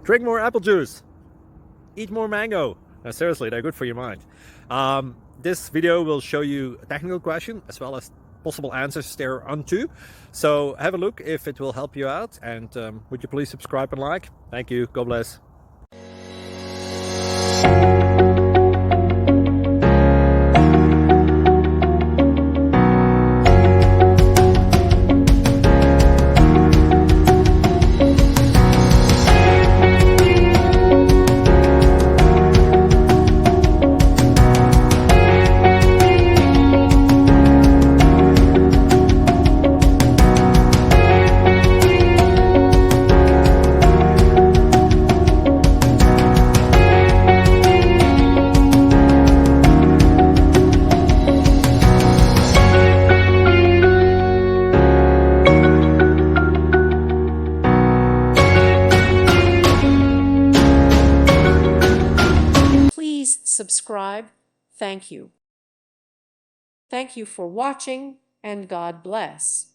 Drink more apple juice. Eat more mango. No, seriously, they're good for your mind. This video will show you a technical question as well as possible answers thereunto. So have a look if it will help you out, and would you please subscribe and like? Thank you. God bless. Subscribe. Thank you. Thank you for watching, and God bless.